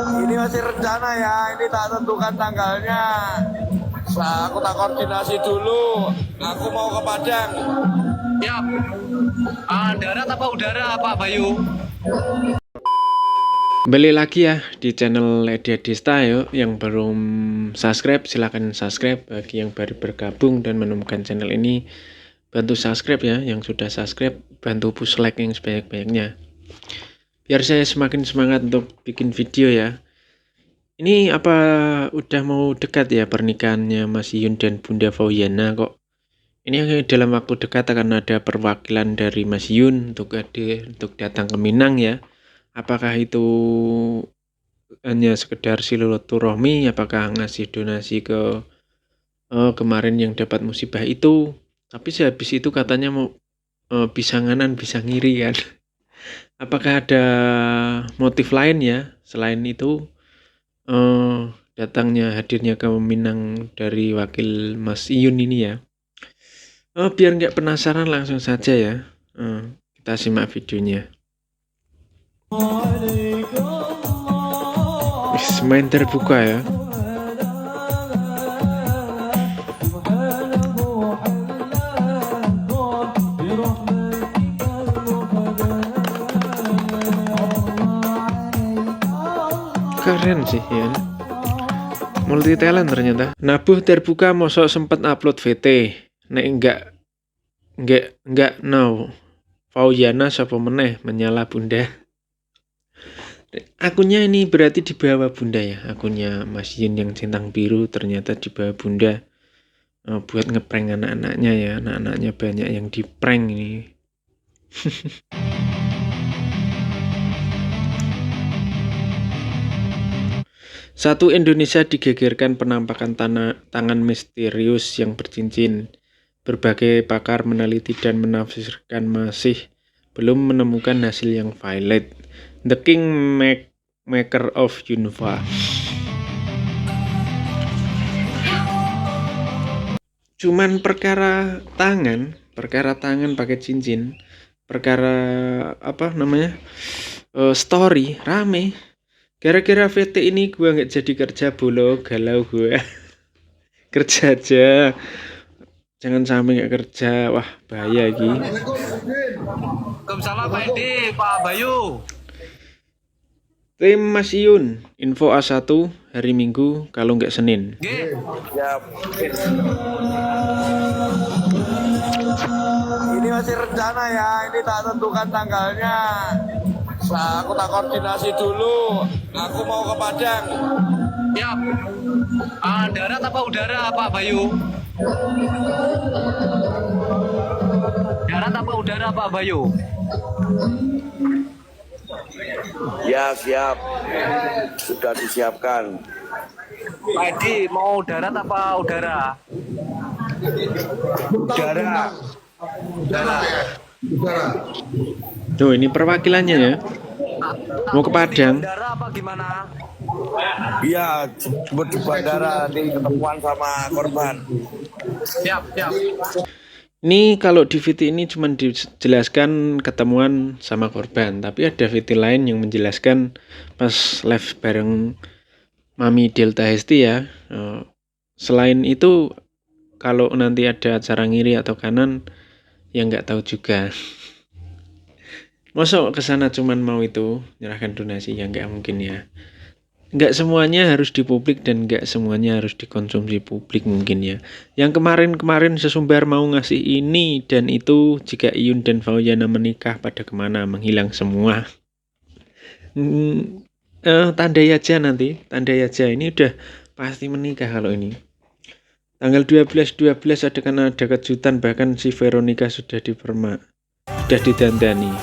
Ini masih rencana ya, ini tak tentukan tanggalnya. Aku tak koordinasi dulu. Aku mau ke Padang. Siap. Darat apa udara Pak Bayu? Kembali lagi ya di channel Edi Adista. Yuk, yang belum subscribe silahkan subscribe. Bagi yang baru bergabung dan menemukan channel ini, bantu subscribe ya. Yang sudah subscribe bantu push like yang sebanyak-banyaknya, biar saya semakin semangat untuk bikin video ya. Ini apa udah mau dekat ya pernikahannya Mas Yun dan Bunda Fauyana kok? Ini dalam waktu dekat akan ada perwakilan dari Mas Yun untuk datang ke Minang ya. Apakah itu hanya sekedar silaturahmi? Apakah ngasih donasi ke kemarin yang dapat musibah itu? Tapi sehabis itu katanya mau bisa nganan bisa ngiri kan? Apakah ada motif lain ya selain itu hadirnya ke Minang dari wakil Mas Iyun ini ya? Biar nggak penasaran langsung saja ya. Kita simak videonya. Main terbuka ya. Keren sih ya. Multi talent ternyata. Nabuh terbuka mosok sempat upload VT. Nek enggak now. Fauyana sapa meneh menyala Bunda. Akunnya ini berarti di bawah Bunda ya. Akunnya Mas Yun yang centang biru ternyata di bawah Bunda. Buat ngeprank anak-anaknya ya. Anak-anaknya banyak yang di prank ini. Satu Indonesia digegerkan penampakan tangan misterius yang bercincin. Berbagai pakar meneliti dan menafsirkan masih belum menemukan hasil yang valid. The King Maker of Universe. Cuman perkara tangan pakai cincin, perkara apa namanya story rame. Gara-gara VT ini gue nggak jadi kerja bolo, galau gue. Kerja aja, jangan sampai nggak kerja, wah bahaya gitu. Waalaikumsalam Pak Edi, Pak Bayu. Tim Mas Iyun, info A1 hari Minggu kalau nggak Senin. G. Siap. Ini masih rencana ya, ini tak tentukan tanggalnya. Aku tak koordinasi dulu. Aku mau ke Padang. Siap. Darat apa udara Pak Bayu? Darat apa udara Pak Bayu? Ya siap, sudah disiapkan. Pak Edi mau darat apa udara? Udara. Tuh ini perwakilannya ya. Mau ke Padang. Udara apa gimana? Iya, jemput di bandara nanti ketemuan sama korban. Siap. Ini kalau di VT ini cuma dijelaskan ketemuan sama korban, tapi ada VT lain yang menjelaskan pas live bareng Mami Delta Hesti ya. Selain itu, kalau nanti ada acara ngiri atau kanan, ya nggak tahu juga. Masa kesana cuman mau itu nyerahkan donasi, ya nggak mungkin ya. Nggak semuanya harus dipublik dan nggak semuanya harus dikonsumsi publik mungkin ya. Yang kemarin sesumbar mau ngasih ini dan itu, jika Iyun dan Fauyana menikah pada kemana, menghilang semua. Tandai aja nanti, tandai aja ini udah pasti menikah kalau ini. Tanggal 12 ada kejutan, bahkan si Veronica sudah didandani.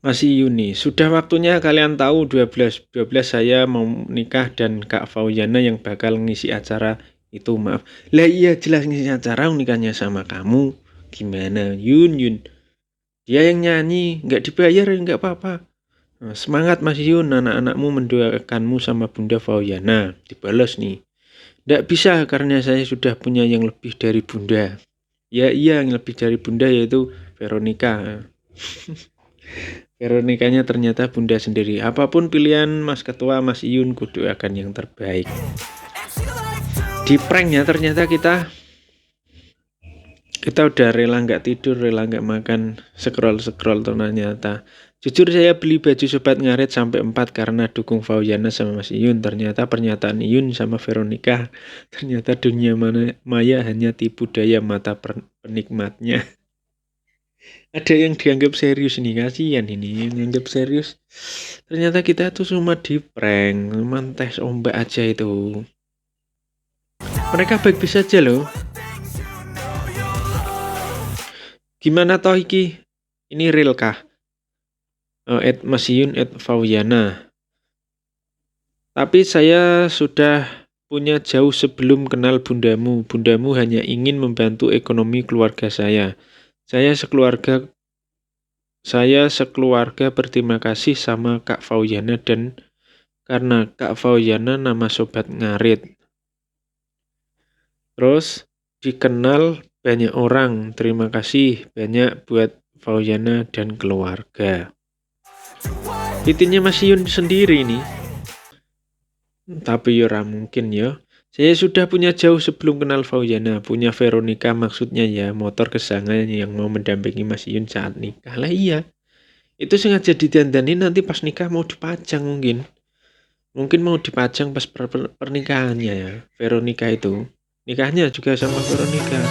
Masih Yuni, sudah waktunya kalian tahu 12 saya mau nikah dan Kak Fauyana yang bakal ngisi acara itu, maaf. Lah iya jelas ngisi acara, nikahnya sama kamu. Gimana Yun? Dia yang nyanyi, nggak dibayar ya nggak apa-apa. Nah, semangat Mas Yun, anak-anakmu mendoakanmu sama Bunda Fauyana. Dibalas nih. Nggak bisa karena saya sudah punya yang lebih dari Bunda. Ya iya, yang lebih dari Bunda yaitu Veronica. Veronikanya ternyata Bunda sendiri. Apapun pilihan Mas Ketua, Mas Iyun, kudu akan yang terbaik. Di pranknya ternyata kita udah rela nggak tidur, rela nggak makan, scroll ternyata. Jujur saya beli baju Sobat Ngarit sampai 4 karena dukung Fauyana sama Mas Iyun. Ternyata pernyataan Iyun sama Veronika, ternyata dunia maya hanya tipu daya mata penikmatnya. Ada yang dianggap serius nih, kasihan ini yang dianggap serius. Ternyata kita tuh cuma di prank, cuma tes ombak aja itu. Mereka baik-baik saja loh. Gimana toh iki? Ini real kah? Mas Iyun, Fauyana. Tapi saya sudah punya jauh sebelum kenal bundamu. Bundamu hanya ingin membantu ekonomi keluarga saya. Saya sekeluarga berterima kasih sama Kak Fauyana dan karena Kak Fauyana nama Sobat Ngarit. Terus dikenal banyak orang. Terima kasih banyak buat Fauyana dan keluarga. Intinya Mas Iyun sendiri nih. Tapi ya mungkin ya. Saya sudah punya jauh sebelum kenal Fauyana, punya Veronika maksudnya ya, motor kesayangan yang mau mendampingi Mas Iyun saat nikah. Lah iya. Itu sengaja didandani nanti pas nikah mau dipajang mungkin. Mungkin mau dipajang pas pernikahannya ya, Veronika itu. Nikahnya juga sama Veronika.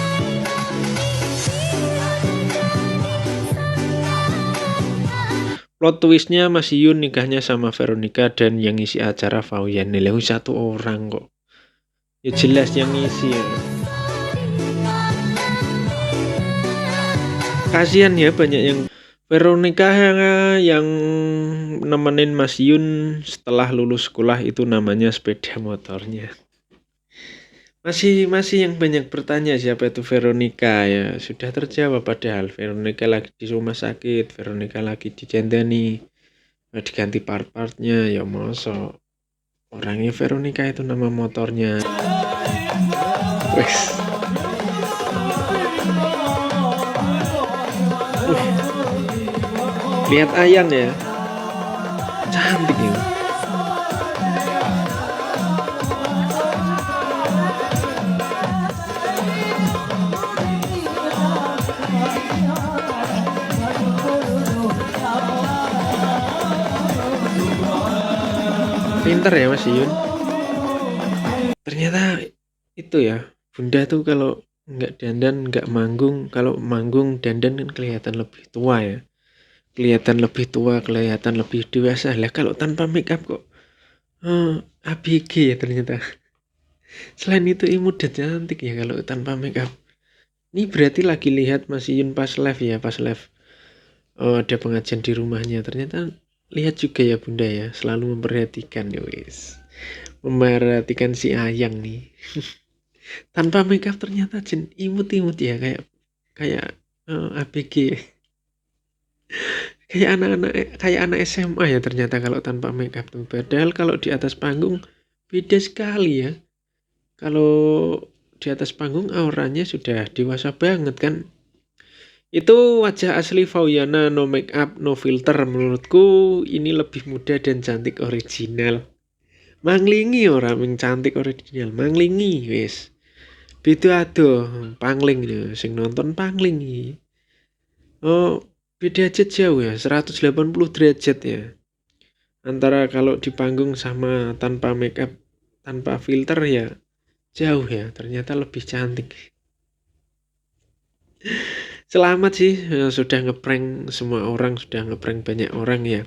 Plot twistnya Mas Iyun nikahnya sama Veronika dan yang ngisi acara Fauyana. Lah satu orang kok. Ya jelas yang ngisi ya. Kasihan ya banyak yang Veronika yang nemenin Mas Yun setelah lulus sekolah itu namanya sepeda motornya. Masih yang banyak bertanya siapa itu Veronika ya. Sudah terjawab padahal Veronika lagi di rumah sakit, Veronika lagi dijandani, diganti part-partnya ya mosok. Orangnya Veronika itu nama motornya. Wes. Lihat Ayan ya. Cantik ya. Pinter ya Mas Yun. Ternyata itu ya, Bunda tuh kalau nggak dandan, nggak manggung, kalau manggung dandan kan kelihatan lebih tua ya. Kelihatan lebih tua, kelihatan lebih dewasa. Lah kalau tanpa make up kok ABG ya ternyata. Selain itu imut dan cantik ya kalau tanpa make up. Ini berarti lagi lihat Mas Yun pas live ya, pas live. Oh, ada pengajian di rumahnya. Ternyata lihat juga ya Bunda ya, selalu memperhatikan ya wis. Memperhatikan si Ayang nih. Tanpa makeup ternyata imut-imut ya kayak ABG. Kayak anak SMA ya ternyata kalau tanpa makeup tuh. Padahal kalau di atas panggung beda sekali ya. Kalau di atas panggung auranya sudah dewasa banget kan. Itu wajah asli Fauyana, no make up, no filter. Menurutku ini lebih muda dan cantik original. Manglingi orang yang cantik original. Manglingi wes. Beda aduh, pangling nih, sing nonton panglingi. Oh, beda aja jauh ya, 180 derajat ya. Antara kalau di panggung sama tanpa make up, tanpa filter ya jauh ya. Ternyata lebih cantik. Selamat sih, sudah ngeprank semua orang, sudah ngeprank banyak orang ya.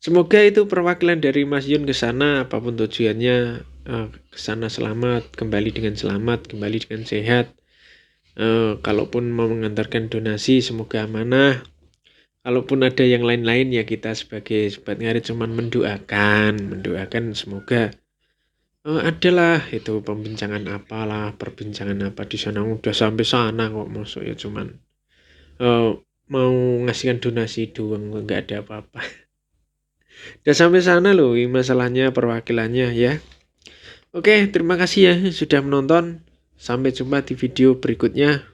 Semoga itu perwakilan dari Mas Yun ke sana, apapun tujuannya, ke sana selamat, kembali dengan selamat, kembali dengan sehat. Kalaupun mau mengantarkan donasi, semoga amanah. Kalaupun ada yang lain-lain ya kita sebagai Sobat Ngarit cuman mendoakan semoga adalah itu perbincangan apa di sana udah sampai sana kok masuk ya cuman mau ngasihkan donasi doang nggak ada apa-apa. Udah sampai sana loh masalahnya perwakilannya ya. Oke, terima kasih ya sudah menonton. Sampai jumpa di video berikutnya.